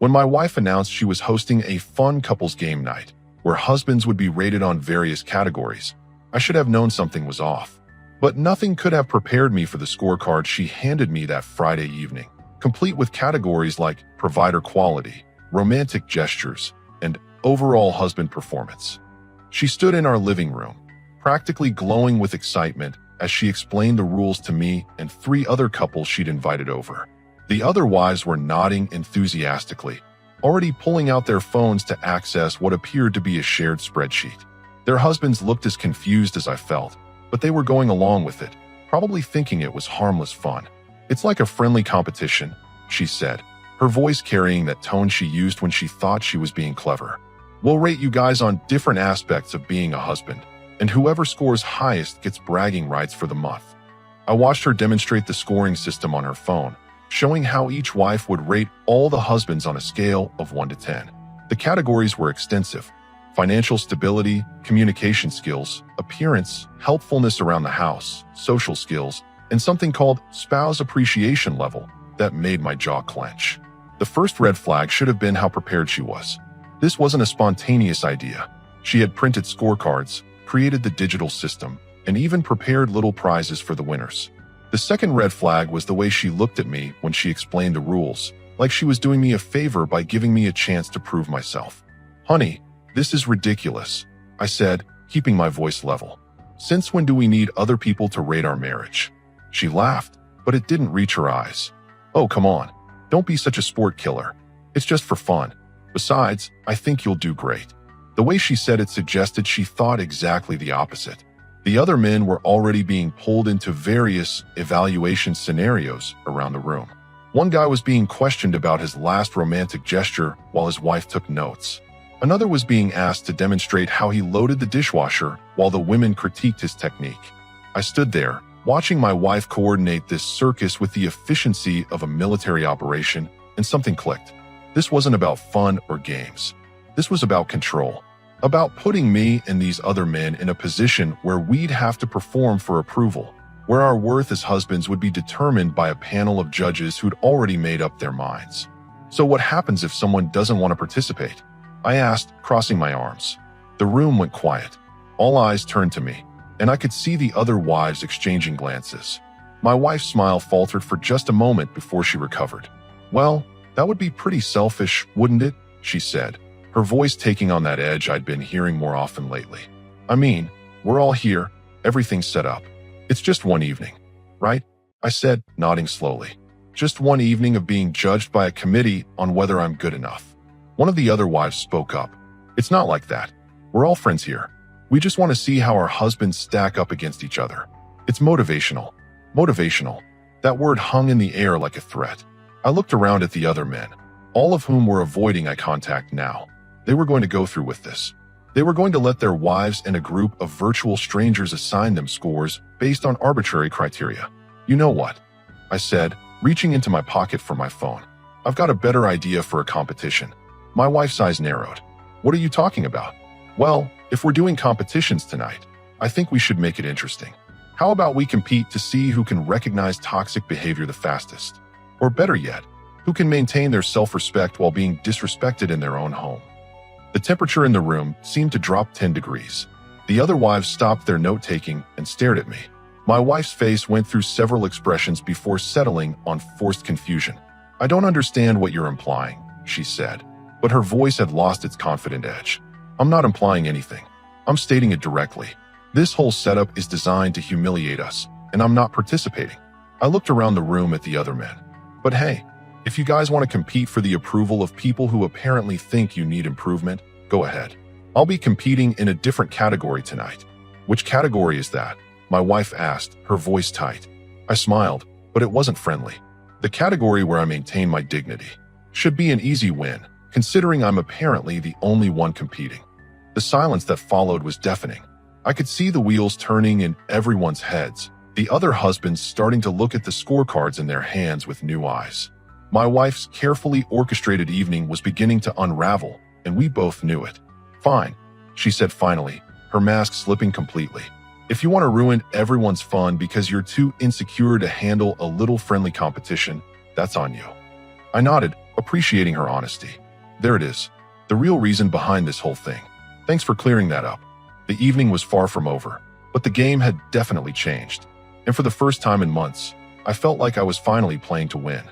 When my wife announced she was hosting a fun couples game night, where husbands would be rated on various categories, I should have known something was off. But nothing could have prepared me for the scorecard she handed me that Friday evening, complete with categories like provider quality, romantic gestures, and overall husband performance. She stood in our living room, practically glowing with excitement as she explained the rules to me and 3 other couples she'd invited over. The other wives were nodding enthusiastically, already pulling out their phones to access what appeared to be a shared spreadsheet. Their husbands looked as confused as I felt, but they were going along with it, probably thinking it was harmless fun. "It's like a friendly competition," she said, her voice carrying that tone she used when she thought she was being clever. "We'll rate you guys on different aspects of being a husband, and whoever scores highest gets bragging rights for the month." I watched her demonstrate the scoring system on her phone, showing how each wife would rate all the husbands on a scale of 1 to 10. The categories were extensive: financial stability, communication skills, appearance, helpfulness around the house, social skills, and something called spouse appreciation level that made my jaw clench. The first red flag should have been how prepared she was. This wasn't a spontaneous idea. She had printed scorecards, created the digital system, and even prepared little prizes for the winners. The second red flag was the way she looked at me when she explained the rules, like she was doing me a favor by giving me a chance to prove myself. "Honey, this is ridiculous," I said, keeping my voice level. "Since when do we need other people to rate our marriage?" She laughed, but it didn't reach her eyes. "Oh, come on. Don't be such a sport killer. It's just for fun. Besides, I think you'll do great." The way she said it suggested she thought exactly the opposite. The other men were already being pulled into various evaluation scenarios around the room. One guy was being questioned about his last romantic gesture while his wife took notes. Another was being asked to demonstrate how he loaded the dishwasher while the women critiqued his technique. I stood there, watching my wife coordinate this circus with the efficiency of a military operation, and something clicked. This wasn't about fun or games. This was about control. About putting me and these other men in a position where we'd have to perform for approval, where our worth as husbands would be determined by a panel of judges who'd already made up their minds. "So what happens if someone doesn't want to participate?" I asked, crossing my arms. The room went quiet. All eyes turned to me, and I could see the other wives exchanging glances. My wife's smile faltered for just a moment before she recovered. "Well, that would be pretty selfish, wouldn't it?" she said, her voice taking on that edge I'd been hearing more often lately. "I mean, we're all here, everything's set up. It's just one evening, right?" I said, nodding slowly. "Just one evening of being judged by a committee on whether I'm good enough." One of the other wives spoke up. "It's not like that. We're all friends here. We just want to see how our husbands stack up against each other. It's motivational." Motivational. That word hung in the air like a threat. I looked around at the other men, all of whom were avoiding eye contact now. They were going to go through with this. They were going to let their wives and a group of virtual strangers assign them scores based on arbitrary criteria. "You know what?" I said, reaching into my pocket for my phone. "I've got a better idea for a competition." My wife's eyes narrowed. "What are you talking about?" "Well, if we're doing competitions tonight, I think we should make it interesting. How about we compete to see who can recognize toxic behavior the fastest? Or better yet, who can maintain their self-respect while being disrespected in their own home?" The temperature in the room seemed to drop 10 degrees. The other wives stopped their note-taking and stared at me. My wife's face went through several expressions before settling on forced confusion. "I don't understand what you're implying," she said, but her voice had lost its confident edge. "I'm not implying anything. I'm stating it directly. This whole setup is designed to humiliate us, and I'm not participating." I looked around the room at the other men. "But hey, if you guys want to compete for the approval of people who apparently think you need improvement, go ahead. I'll be competing in a different category tonight." "Which category is that?" my wife asked, her voice tight. I smiled, but it wasn't friendly. "The category where I maintain my dignity. Should be an easy win, considering I'm apparently the only one competing." The silence that followed was deafening. I could see the wheels turning in everyone's heads, the other husbands starting to look at the scorecards in their hands with new eyes. My wife's carefully orchestrated evening was beginning to unravel, and we both knew it. "Fine," she said finally, her mask slipping completely. "If you want to ruin everyone's fun because you're too insecure to handle a little friendly competition, that's on you." I nodded, appreciating her honesty. There it is. The real reason behind this whole thing. Thanks for clearing that up. The evening was far from over, but the game had definitely changed. And for the first time in months, I felt like I was finally playing to win.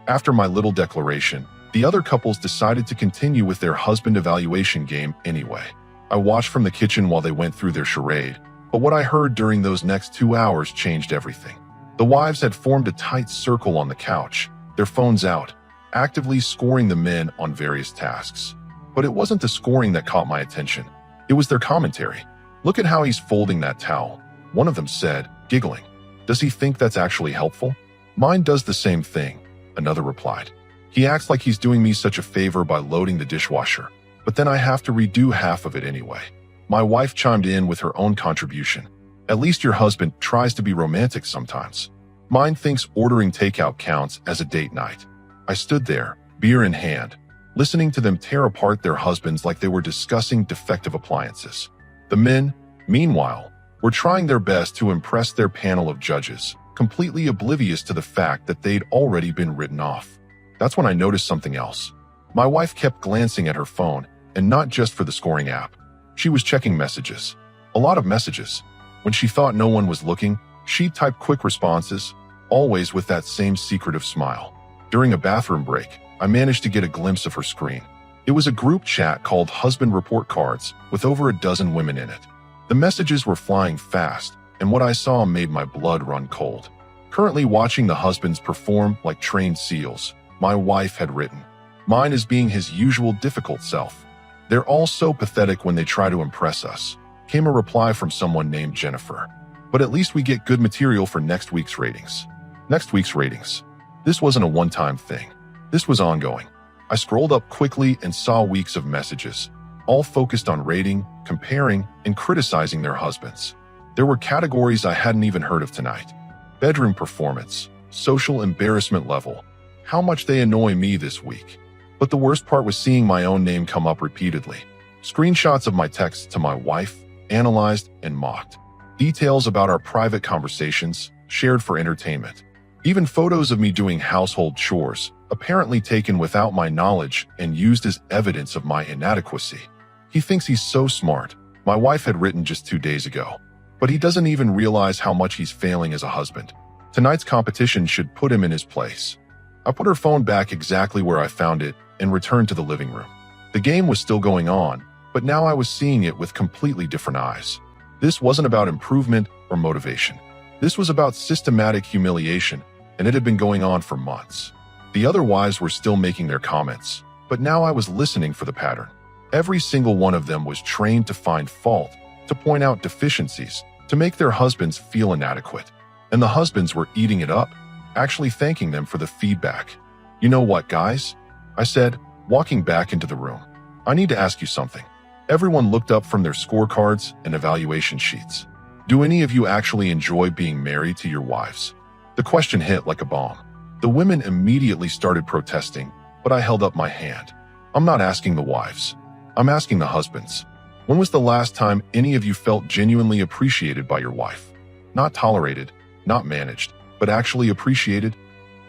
After my little declaration, the other couples decided to continue with their husband evaluation game anyway. I watched from the kitchen while they went through their charade, but what I heard during those next 2 hours changed everything. The wives had formed a tight circle on the couch, their phones out, actively scoring the men on various tasks. But it wasn't the scoring that caught my attention. It was their commentary. "Look at how he's folding that towel," one of them said, giggling. "Does he think that's actually helpful?" "Mine does the same thing," another replied. "He acts like he's doing me such a favor by loading the dishwasher, but then I have to redo half of it anyway." My wife chimed in with her own contribution. "At least your husband tries to be romantic sometimes." Mine thinks ordering takeout counts as a date night. I stood there, beer in hand, listening to them tear apart their husbands like they were discussing defective appliances. The men, meanwhile, were trying their best to impress their panel of judges, completely oblivious to the fact that they'd already been written off. That's when I noticed something else. My wife kept glancing at her phone, and not just for the scoring app. She was checking messages. A lot of messages. When she thought no one was looking, she'd type quick responses, always with that same secretive smile. During a bathroom break, I managed to get a glimpse of her screen. It was a group chat called Husband Report Cards with over a dozen women in it. The messages were flying fast, and what I saw made my blood run cold. Currently watching the husbands perform like trained seals, my wife had written, "Mine is being his usual difficult self. They're all so pathetic when they try to impress us," came a reply from someone named Jennifer. "But at least we get good material for next week's ratings." Next week's ratings. This wasn't a one-time thing. This was ongoing. I scrolled up quickly and saw weeks of messages, all focused on rating, comparing, and criticizing their husbands. There were categories I hadn't even heard of tonight. Bedroom performance, social embarrassment level, how much they annoy me this week. But the worst part was seeing my own name come up repeatedly. Screenshots of my texts to my wife, analyzed and mocked. Details about our private conversations, shared for entertainment. Even photos of me doing household chores, apparently taken without my knowledge and used as evidence of my inadequacy. He thinks he's so smart, my wife had written just 2 days ago. But he doesn't even realize how much he's failing as a husband. Tonight's competition should put him in his place. I put her phone back exactly where I found it and returned to the living room. The game was still going on, but now I was seeing it with completely different eyes. This wasn't about improvement or motivation. This was about systematic humiliation, and it had been going on for months. The other wives were still making their comments, but now I was listening for the pattern. Every single one of them was trained to find fault, to point out deficiencies, to make their husbands feel inadequate. And the husbands were eating it up, actually thanking them for the feedback. "You know what, guys?" I said, walking back into the room. "I need to ask you something." Everyone looked up from their scorecards and evaluation sheets. "Do any of you actually enjoy being married to your wives?" The question hit like a bomb. The women immediately started protesting, but I held up my hand. "I'm not asking the wives. I'm asking the husbands. When was the last time any of you felt genuinely appreciated by your wife? Not tolerated, not managed, but actually appreciated?"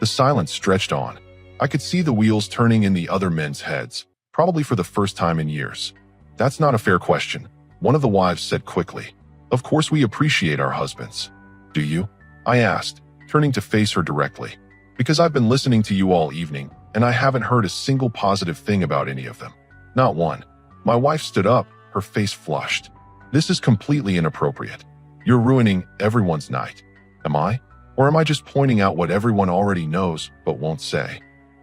The silence stretched on. I could see the wheels turning in the other men's heads, probably for the first time in years. "That's not a fair question," one of the wives said quickly. "Of course we appreciate our husbands." "Do you?" I asked, turning to face her directly. "Because I've been listening to you all evening, and I haven't heard a single positive thing about any of them. Not one." My wife stood up, her face flushed. "This is completely inappropriate. You're ruining everyone's night." "Am I? Or am I just pointing out what everyone already knows but won't say?"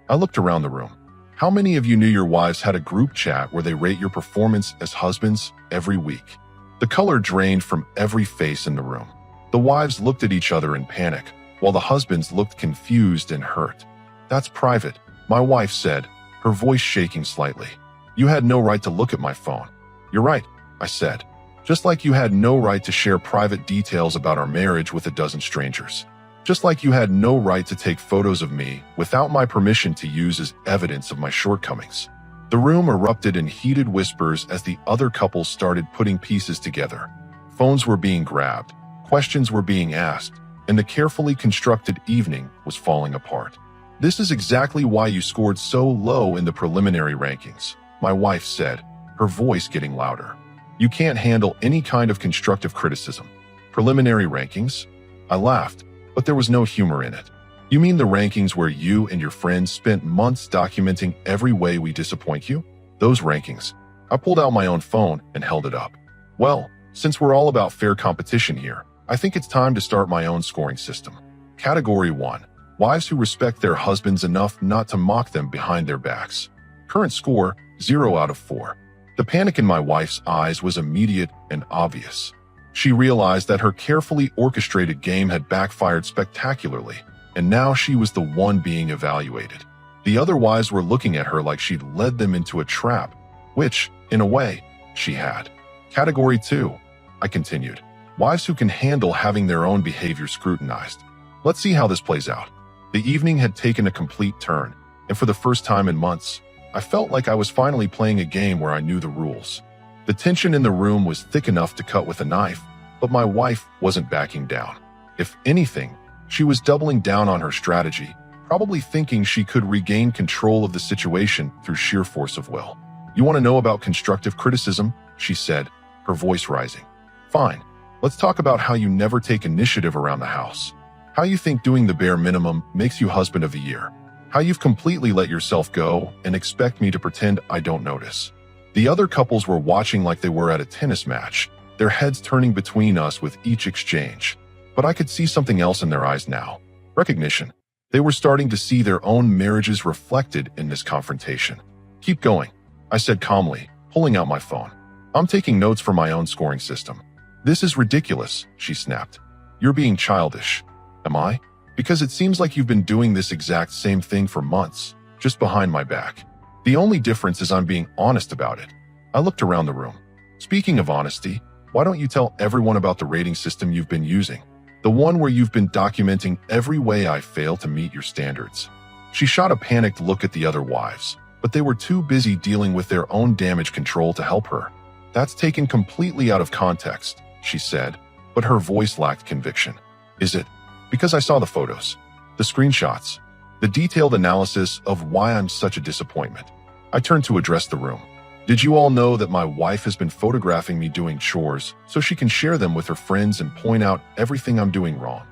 I looked around the room. How many of you knew your wives had a group chat where they rate your performance as husbands every week? The color drained from every face in the room. The wives looked at each other in panic, while the husbands looked confused and hurt. "That's private," my wife said, her voice shaking slightly. "You had no right to look at my phone." "You're right," I said. "Just like you had no right to share private details about our marriage with a dozen strangers. Just like you had no right to take photos of me without my permission to use as evidence of my shortcomings." The room erupted in heated whispers as the other couples started putting pieces together. Phones were being grabbed, questions were being asked, and the carefully constructed evening was falling apart. This is exactly why you scored so low in the preliminary rankings, my wife said, her voice getting louder. You can't handle any kind of constructive criticism. Preliminary rankings? I laughed, but there was no humor in it. You mean the rankings where you and your friends spent months documenting every way we disappoint you? Those rankings. I pulled out my own phone and held it up. Well, since we're all about fair competition here, I think it's time to start my own scoring system. Category 1. Wives who respect their husbands enough not to mock them behind their backs. Current score, 0 out of 4. The panic in my wife's eyes was immediate and obvious. She realized that her carefully orchestrated game had backfired spectacularly, and now she was the one being evaluated. The other wives were looking at her like she'd led them into a trap, which, in a way, she had. Category 2. I continued. Wives who can handle having their own behavior scrutinized. Let's see how this plays out. The evening had taken a complete turn, and for the first time in months, I felt like I was finally playing a game where I knew the rules. The tension in the room was thick enough to cut with a knife, but my wife wasn't backing down. If anything, she was doubling down on her strategy, probably thinking she could regain control of the situation through sheer force of will. You want to know about constructive criticism? She said, her voice rising. Fine. Let's talk about how you never take initiative around the house. How you think doing the bare minimum makes you husband of the year. How you've completely let yourself go and expect me to pretend I don't notice. The other couples were watching like they were at a tennis match, their heads turning between us with each exchange. But I could see something else in their eyes now. Recognition. They were starting to see their own marriages reflected in this confrontation. Keep going, I said calmly, pulling out my phone. I'm taking notes for my own scoring system. This is ridiculous, she snapped. You're being childish. Am I? Because it seems like you've been doing this exact same thing for months, just behind my back. The only difference is I'm being honest about it. I looked around the room. Speaking of honesty, why don't you tell everyone about the rating system you've been using? The one where you've been documenting every way I fail to meet your standards. She shot a panicked look at the other wives, but they were too busy dealing with their own damage control to help her. That's taken completely out of context, she said, but her voice lacked conviction. Is it? Because I saw the photos, the screenshots, the detailed analysis of why I'm such a disappointment. I turned to address the room. Did you all know that my wife has been photographing me doing chores so she can share them with her friends and point out everything I'm doing wrong?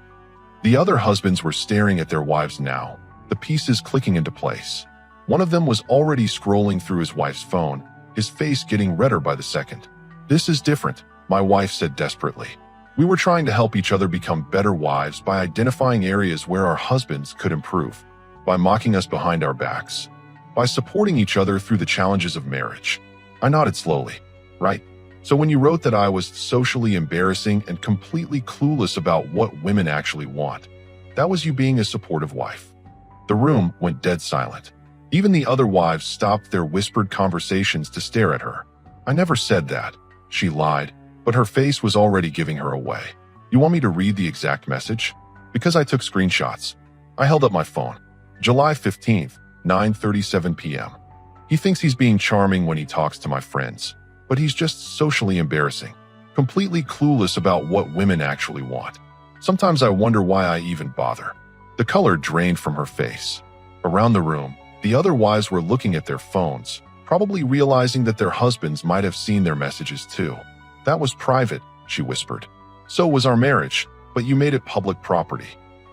The other husbands were staring at their wives now, the pieces clicking into place. One of them was already scrolling through his wife's phone, his face getting redder by the second. This is different, my wife said desperately. We were trying to help each other become better wives by identifying areas where our husbands could improve, by mocking us behind our backs, by supporting each other through the challenges of marriage. I nodded slowly. Right. So when you wrote that I was socially embarrassing and completely clueless about what women actually want, that was you being a supportive wife. The room went dead silent. Even the other wives stopped their whispered conversations to stare at her. I never said that, she lied, but her face was already giving her away. You want me to read the exact message? Because I took screenshots. I held up my phone. July 15th, 9:37 p.m. He thinks he's being charming when he talks to my friends, but he's just socially embarrassing, completely clueless about what women actually want. Sometimes I wonder why I even bother. The color drained from her face. Around the room, the other wives were looking at their phones, probably realizing that their husbands might have seen their messages too. That was private, she whispered. So was our marriage, but you made it public property.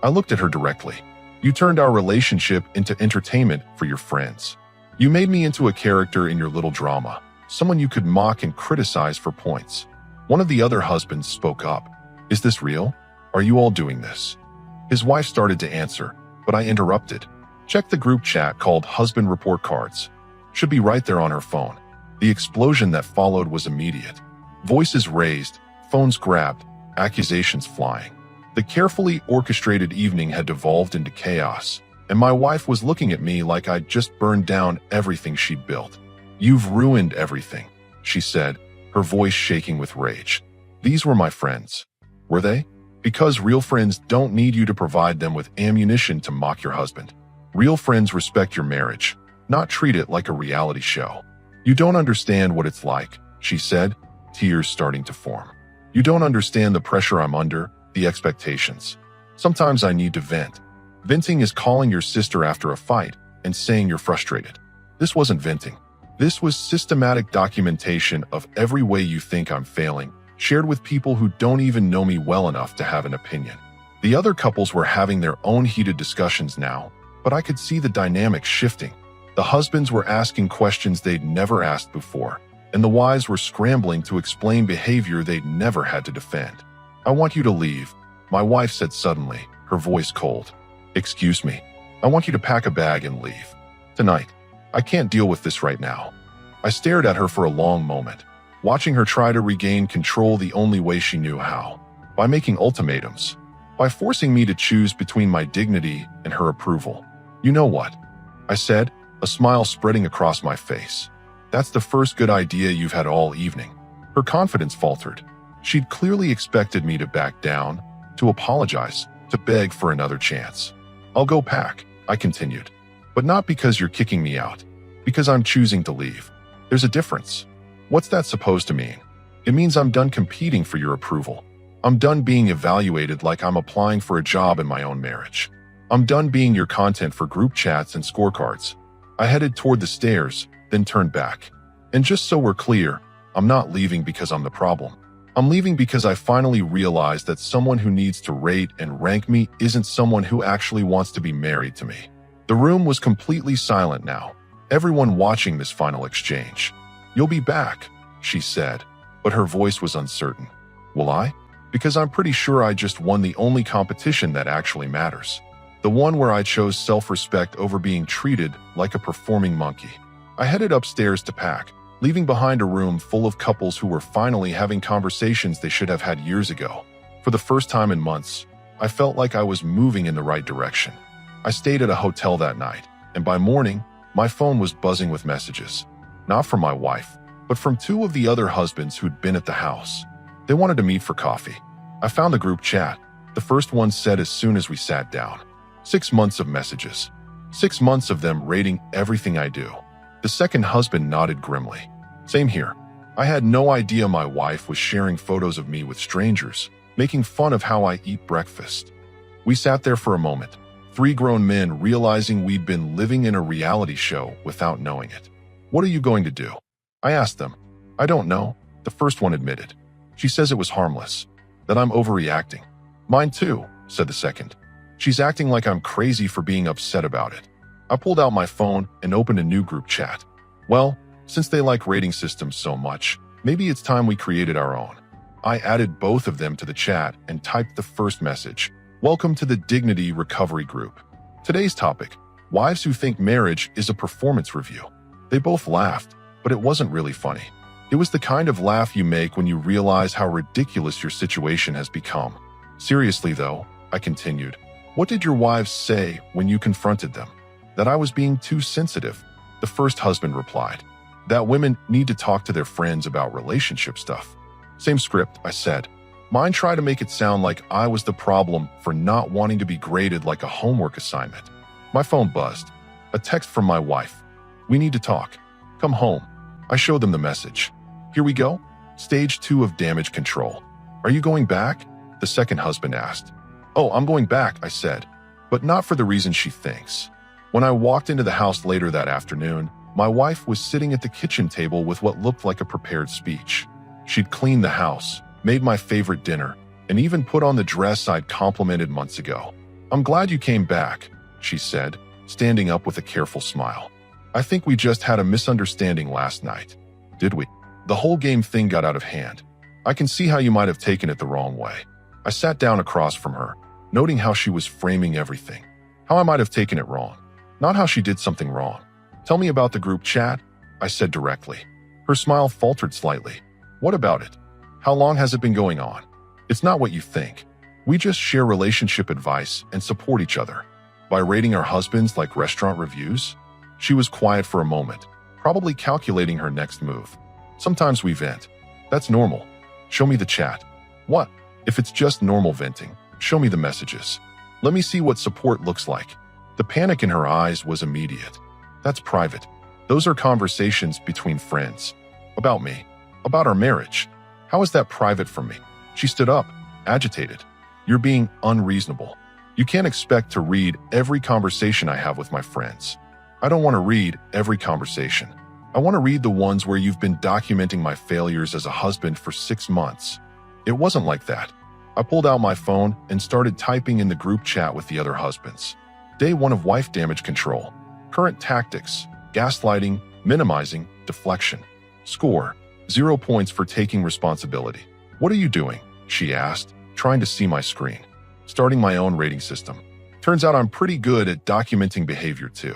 I looked at her directly. You turned our relationship into entertainment for your friends. You made me into a character in your little drama, someone you could mock and criticize for points. One of the other husbands spoke up. Is this real? Are you all doing this? His wife started to answer, but I interrupted. Check the group chat called Husband Report Cards. Should be right there on her phone. The explosion that followed was immediate. Voices raised, phones grabbed, accusations flying. The carefully orchestrated evening had devolved into chaos, and my wife was looking at me like I'd just burned down everything she'd built. You've ruined everything, she said, her voice shaking with rage. These were my friends. Were they? Because real friends don't need you to provide them with ammunition to mock your husband. Real friends respect your marriage, not treat it like a reality show. You don't understand what it's like, she said, tears starting to form. You don't understand the pressure I'm under, the expectations. Sometimes I need to vent. Venting is calling your sister after a fight and saying you're frustrated. This wasn't venting. This was systematic documentation of every way you think I'm failing, shared with people who don't even know me well enough to have an opinion. The other couples were having their own heated discussions now, but I could see the dynamic shifting. The husbands were asking questions they'd never asked before, and the wives were scrambling to explain behavior they'd never had to defend. "I want you to leave," my wife said suddenly, her voice cold. "Excuse me. I want you to pack a bag and leave. Tonight. I can't deal with this right now." I stared at her for a long moment, watching her try to regain control the only way she knew how, by making ultimatums, by forcing me to choose between my dignity and her approval. "You know what?" I said, a smile spreading across my face. "That's the first good idea you've had all evening." Her confidence faltered. She'd clearly expected me to back down, to apologize, to beg for another chance. "I'll go pack," I continued. "But not because you're kicking me out. Because I'm choosing to leave. There's a difference." "What's that supposed to mean?" "It means I'm done competing for your approval. I'm done being evaluated like I'm applying for a job in my own marriage. I'm done being your content for group chats and scorecards." I headed toward the stairs, then turned back. "And just so we're clear, I'm not leaving because I'm the problem. I'm leaving because I finally realized that someone who needs to rate and rank me isn't someone who actually wants to be married to me." The room was completely silent now, everyone watching this final exchange. "You'll be back," she said, but her voice was uncertain. "Will I? Because I'm pretty sure I just won the only competition that actually matters. The one where I chose self-respect over being treated like a performing monkey." I headed upstairs to pack, leaving behind a room full of couples who were finally having conversations they should have had years ago. For the first time in months, I felt like I was moving in the right direction. I stayed at a hotel that night, and by morning, my phone was buzzing with messages. Not from my wife, but from two of the other husbands who'd been at the house. They wanted to meet for coffee. I found the group chat. The first one said as soon as we sat down. 6 months of messages. 6 months of them rating everything I do. The second husband nodded grimly. "Same here. I had no idea my wife was sharing photos of me with strangers, making fun of how I eat breakfast." We sat there for a moment, 3 grown men realizing we'd been living in a reality show without knowing it. "What are you going to do?" I asked them. "I don't know," the first one admitted. "She says it was harmless, that I'm overreacting." "Mine too," said the second. "She's acting like I'm crazy for being upset about it." I pulled out my phone and opened a new group chat. "Well, since they like rating systems so much, maybe it's time we created our own." I added both of them to the chat and typed the first message. "Welcome to the Dignity Recovery Group. Today's topic, wives who think marriage is a performance review." They both laughed, but it wasn't really funny. It was the kind of laugh you make when you realize how ridiculous your situation has become. "Seriously though," I continued, "what did your wives say when you confronted them?" "That I was being too sensitive," the first husband replied. "That women need to talk to their friends about relationship stuff." "Same script," I said. Mine tried to make it sound like I was the problem for not wanting to be graded like a homework assignment. My phone buzzed. A text from my wife. "We need to talk. Come home." I showed them the message. "Here we go. Stage 2 of damage control." "Are you going back?" the second husband asked. "Oh, I'm going back," I said, but not for the reason she thinks. When I walked into the house later that afternoon, my wife was sitting at the kitchen table with what looked like a prepared speech. She'd cleaned the house, made my favorite dinner, and even put on the dress I'd complimented months ago. "I'm glad you came back," she said, standing up with a careful smile. "I think we just had a misunderstanding last night." "Did we?" The whole game thing got out of hand. "I can see how you might have taken it the wrong way." I sat down across from her, noting how she was framing everything. How I might have taken it wrong. Not how she did something wrong. "Tell me about the group chat," I said directly. Her smile faltered slightly. "What about it? How long has it been going on?" "It's not what you think. We just share relationship advice and support each other. By rating our husbands like restaurant reviews." She was quiet for a moment, probably calculating her next move. "Sometimes we vent. That's normal. Show me the chat." "What? If it's just normal venting, show me the messages. Let me see what support looks like." The panic in her eyes was immediate. "That's private. Those are conversations between friends. About me. About our marriage. How is that private from me?" She stood up, agitated. "You're being unreasonable. You can't expect to read every conversation I have with my friends. I don't want to read every conversation. I want to read the ones where you've been documenting my failures as a husband for 6 months. It wasn't like that. I pulled out my phone and started typing in the group chat with the other husbands. Day 1 of wife damage control. Current tactics: gaslighting, minimizing, deflection. Score: 0 points for taking responsibility. What are you doing? She asked, trying to see my screen. Starting my own rating system. Turns out I'm pretty good at documenting behavior too.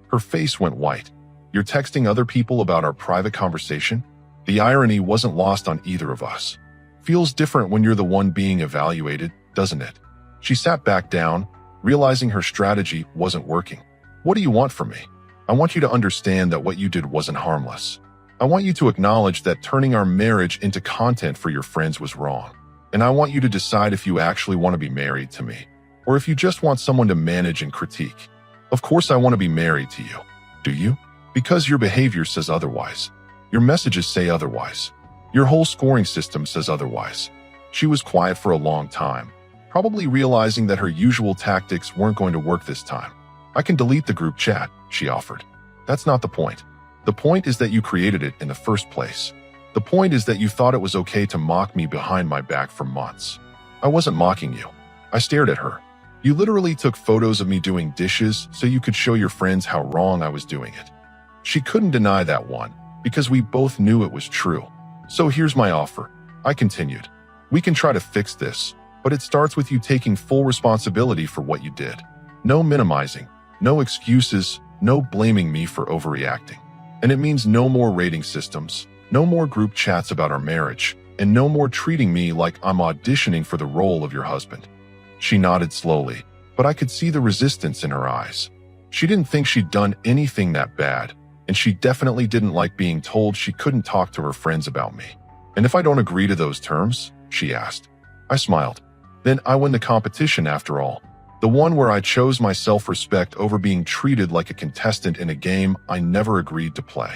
Her face went white. You're texting other people about our private conversation? The irony wasn't lost on either of us. Feels different when you're the one being evaluated, doesn't it? She sat back down, realizing her strategy wasn't working. What do you want from me? I want you to understand that what you did wasn't harmless. I want you to acknowledge that turning our marriage into content for your friends was wrong. And I want you to decide if you actually want to be married to me, or if you just want someone to manage and critique. Of course I want to be married to you. Do you? Because your behavior says otherwise. Your messages say otherwise. Your whole scoring system says otherwise. She was quiet for a long time, probably realizing that her usual tactics weren't going to work this time. I can delete the group chat, she offered. That's not the point. The point is that you created it in the first place. The point is that you thought it was okay to mock me behind my back for months. I wasn't mocking you. I stared at her. You literally took photos of me doing dishes so you could show your friends how wrong I was doing it. She couldn't deny that one, because we both knew it was true. So here's my offer. I continued. We can try to fix this, but it starts with you taking full responsibility for what you did. No minimizing, no excuses, no blaming me for overreacting. And it means no more rating systems, no more group chats about our marriage, and no more treating me like I'm auditioning for the role of your husband. She nodded slowly, but I could see the resistance in her eyes. She didn't think she'd done anything that bad, and she definitely didn't like being told she couldn't talk to her friends about me. And if I don't agree to those terms? She asked. I smiled. Then I win the competition after all. The one where I chose my self-respect over being treated like a contestant in a game I never agreed to play.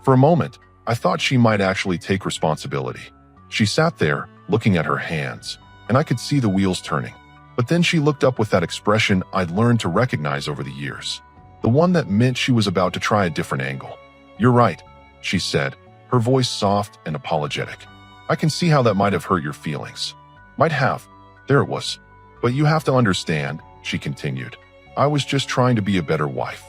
For a moment, I thought she might actually take responsibility. She sat there, looking at her hands, and I could see the wheels turning. But then she looked up with that expression I'd learned to recognize over the years. The one that meant she was about to try a different angle. You're right, she said, her voice soft and apologetic. I can see how that might have hurt your feelings. Might have. There it was. But you have to understand, she continued. I was just trying to be a better wife.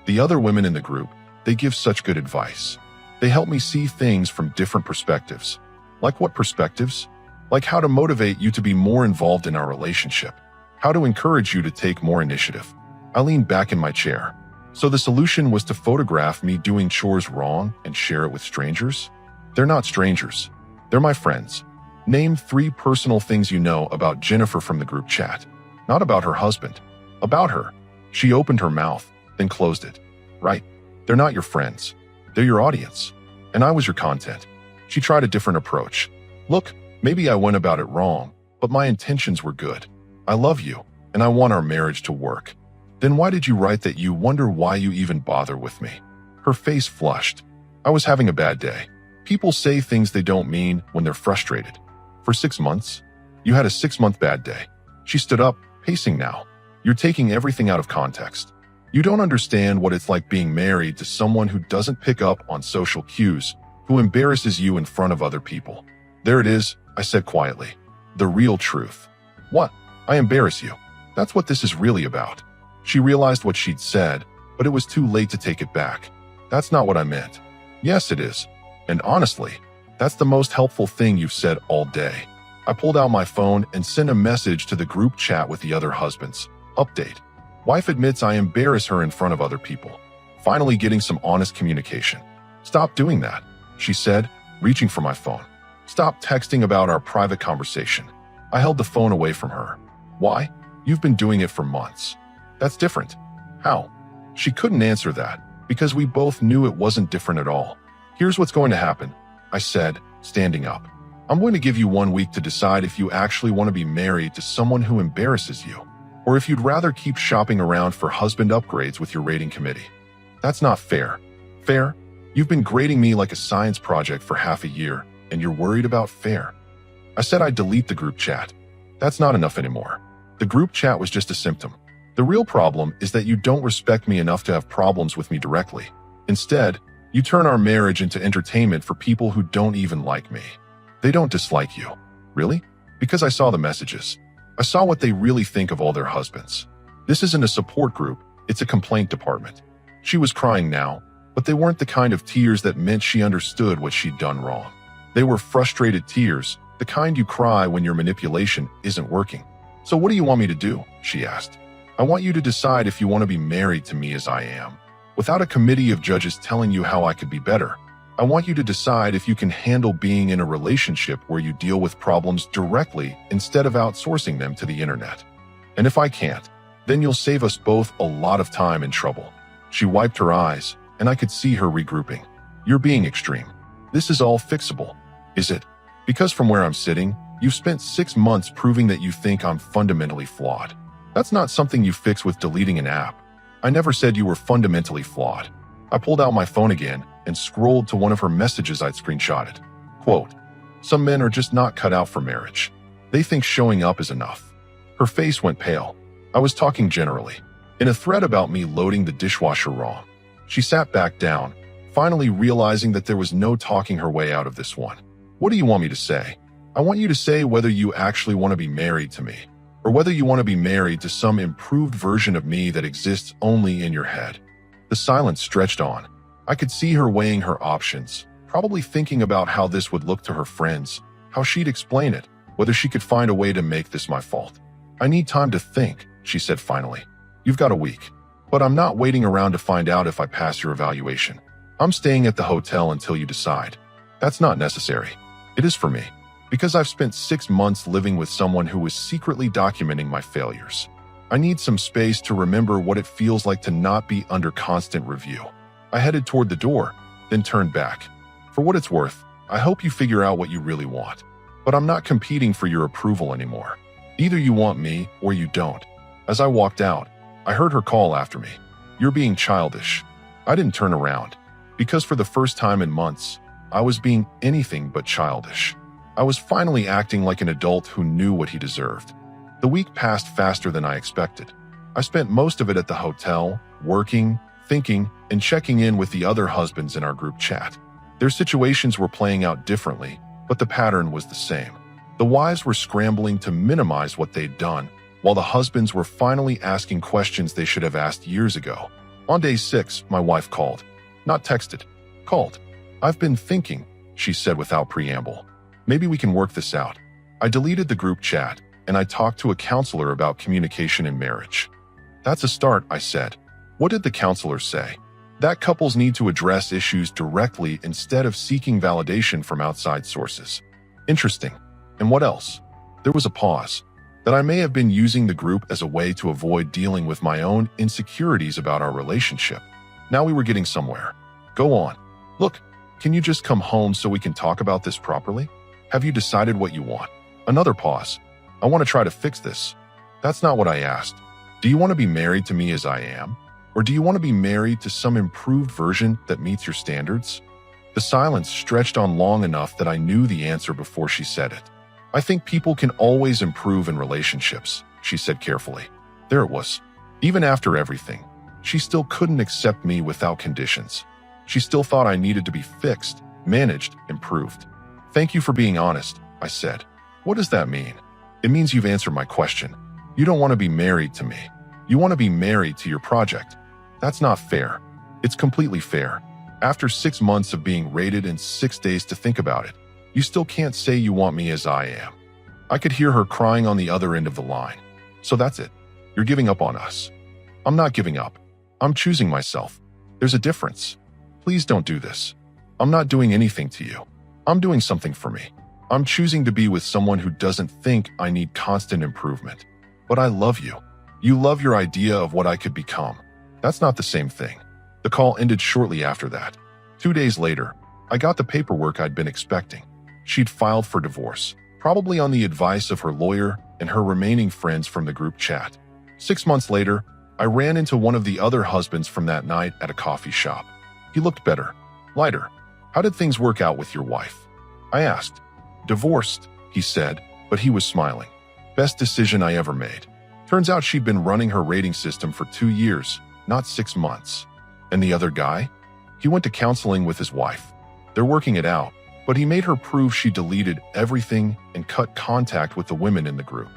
The other women in the group, they give such good advice. They help me see things from different perspectives. Like what perspectives? Like how to motivate you to be more involved in our relationship. How to encourage you to take more initiative. I leaned back in my chair. So the solution was to photograph me doing chores wrong and share it with strangers? They're not strangers. They're my friends. Name 3 personal things you know about Jennifer from the group chat. Not about her husband. About her. She opened her mouth, then closed it. Right. They're not your friends. They're your audience. And I was your content. She tried a different approach. Look, maybe I went about it wrong, but my intentions were good. I love you, and I want our marriage to work. Then why did you write that you wonder why you even bother with me? Her face flushed. I was having a bad day. People say things they don't mean when they're frustrated. For 6 months? You had a 6-month bad day. She stood up, pacing now. You're taking everything out of context. You don't understand what it's like being married to someone who doesn't pick up on social cues, who embarrasses you in front of other people. There it is, I said quietly. The real truth. What? I embarrass you. That's what this is really about. She realized what she'd said, but it was too late to take it back. That's not what I meant. Yes, it is. And honestly, that's the most helpful thing you've said all day. I pulled out my phone and sent a message to the group chat with the other husbands. Update. Wife admits I embarrass her in front of other people. Finally getting some honest communication. Stop doing that, she said, reaching for my phone. Stop texting about our private conversation. I held the phone away from her. Why? You've been doing it for months. That's different. How? She couldn't answer that, because we both knew it wasn't different at all. Here's what's going to happen, I said, standing up. I'm going to give you 1 week to decide if you actually want to be married to someone who embarrasses you, or if you'd rather keep shopping around for husband upgrades with your rating committee. That's not fair. Fair? You've been grading me like a science project for half a year, and you're worried about fair. I said I'd delete the group chat. That's not enough anymore. The group chat was just a symptom. The real problem is that you don't respect me enough to have problems with me directly. Instead, you turn our marriage into entertainment for people who don't even like me. They don't dislike you. Really? Because I saw the messages. I saw what they really think of all their husbands. This isn't a support group, it's a complaint department. She was crying now, but they weren't the kind of tears that meant she understood what she'd done wrong. They were frustrated tears, the kind you cry when your manipulation isn't working. "So what do you want me to do?" she asked. "I want you to decide if you want to be married to me as I am, without a committee of judges telling you how I could be better. I want you to decide if you can handle being in a relationship where you deal with problems directly instead of outsourcing them to the internet. And if I can't, then you'll save us both a lot of time and trouble." She wiped her eyes, and I could see her regrouping. "You're being extreme. This is all fixable, is it? Because from where I'm sitting, you've spent 6 months proving that you think I'm fundamentally flawed. That's not something you fix with deleting an app. I never said you were fundamentally flawed." I pulled out my phone again and scrolled to one of her messages I'd screenshotted. Quote, "Some men are just not cut out for marriage. They think showing up is enough." Her face went pale. I was talking generally, in a thread about me loading the dishwasher wrong. She sat back down, finally realizing that there was no talking her way out of this one. "What do you want me to say?" "I want you to say whether you actually want to be married to me, or whether you want to be married to some improved version of me that exists only in your head." The silence stretched on. I could see her weighing her options, probably thinking about how this would look to her friends, how she'd explain it, whether she could find a way to make this my fault. "I need time to think," she said finally. "You've got a week. But I'm not waiting around to find out if I pass your evaluation. I'm staying at the hotel until you decide." "That's not necessary." "It is for me, because I've spent 6 months living with someone who is secretly documenting my failures. I need some space to remember what it feels like to not be under constant review." I headed toward the door, then turned back. "For what it's worth, I hope you figure out what you really want. But I'm not competing for your approval anymore. Either you want me or you don't." As I walked out, I heard her call after me. "You're being childish." I didn't turn around, because for the first time in months, I was being anything but childish. I was finally acting like an adult who knew what he deserved. The week passed faster than I expected. I spent most of it at the hotel, working, thinking, and checking in with the other husbands in our group chat. Their situations were playing out differently, but the pattern was the same. The wives were scrambling to minimize what they'd done, while the husbands were finally asking questions they should have asked years ago. On day 6, my wife called. Not texted. Called. "I've been thinking," she said without preamble. "Maybe we can work this out." I deleted the group chat, and I talked to a counselor about communication in marriage. "That's a start," I said. "What did the counselor say?" "That couples need to address issues directly instead of seeking validation from outside sources." "Interesting. And what else?" There was a pause. "That I may have been using the group as a way to avoid dealing with my own insecurities about our relationship." Now we were getting somewhere. "Go on. Look, can you just come home so we can talk about this properly? Have you decided what you want?" Another pause. "I want to try to fix this." "That's not what I asked. Do you want to be married to me as I am? Or do you want to be married to some improved version that meets your standards?" The silence stretched on long enough that I knew the answer before she said it. "I think people can always improve in relationships," she said carefully. There it was. Even after everything, she still couldn't accept me without conditions. She still thought I needed to be fixed, managed, improved. "Thank you for being honest," I said. "What does that mean?" "It means you've answered my question. You don't want to be married to me. You want to be married to your project." "That's not fair." "It's completely fair. After 6 months of being rated and 6 days to think about it, you still can't say you want me as I am." I could hear her crying on the other end of the line. "So that's it. You're giving up on us." "I'm not giving up. I'm choosing myself. There's a difference. Please don't do this. I'm not doing anything to you. I'm doing something for me. I'm choosing to be with someone who doesn't think I need constant improvement. But I love you. You love your idea of what I could become. That's not the same thing." The call ended shortly after that. 2 days later, I got the paperwork I'd been expecting. She'd filed for divorce, probably on the advice of her lawyer and her remaining friends from the group chat. 6 months later, I ran into one of the other husbands from that night at a coffee shop. He looked better, lighter. "How did things work out with your wife?" I asked. "Divorced," he said, but he was smiling. "Best decision I ever made." Turns out she'd been running her rating system for 2 years, not 6 months. And the other guy? He went to counseling with his wife. They're working it out, but he made her prove she deleted everything and cut contact with the women in the group.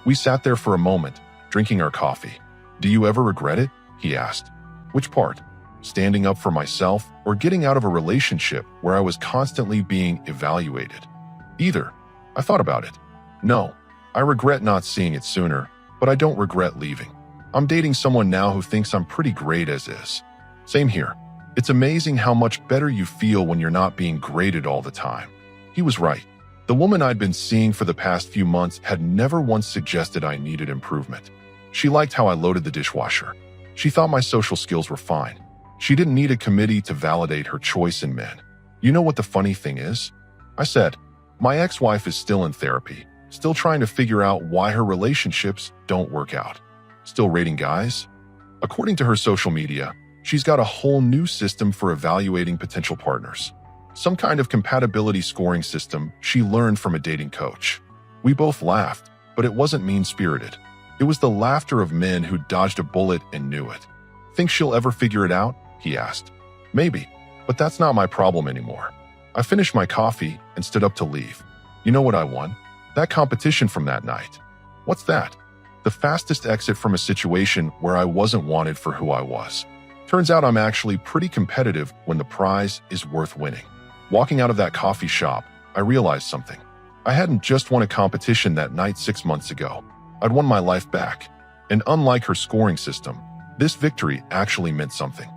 We sat there for a moment, drinking our coffee. "Do you ever regret it?" he asked. "Which part? Standing up for myself or getting out of a relationship where I was constantly being evaluated?" "Either." I thought about it. "No, I regret not seeing it sooner, but I don't regret leaving. I'm dating someone now who thinks I'm pretty great as is." Same here. It's amazing how much better you feel when you're not being graded all the time. He was right. The woman I'd been seeing for the past few months had never once suggested I needed improvement. She liked how I loaded the dishwasher. She thought my social skills were fine. She didn't need a committee to validate her choice in men. "You know what the funny thing is?" I said. "My ex-wife is still in therapy, still trying to figure out why her relationships don't work out. Still rating guys?" According to her social media, she's got a whole new system for evaluating potential partners. Some kind of compatibility scoring system she learned from a dating coach. We both laughed, but it wasn't mean-spirited. It was the laughter of men who dodged a bullet and knew it. "Think she'll ever figure it out?" he asked. "Maybe, but that's not my problem anymore." I finished my coffee and stood up to leave. You know what I won? That competition from that night. What's that? The fastest exit from a situation where I wasn't wanted for who I was. Turns out I'm actually pretty competitive when the prize is worth winning. Walking out of that coffee shop, I realized something. I hadn't just won a competition that night 6 months ago. I'd won my life back. And unlike her scoring system, this victory actually meant something.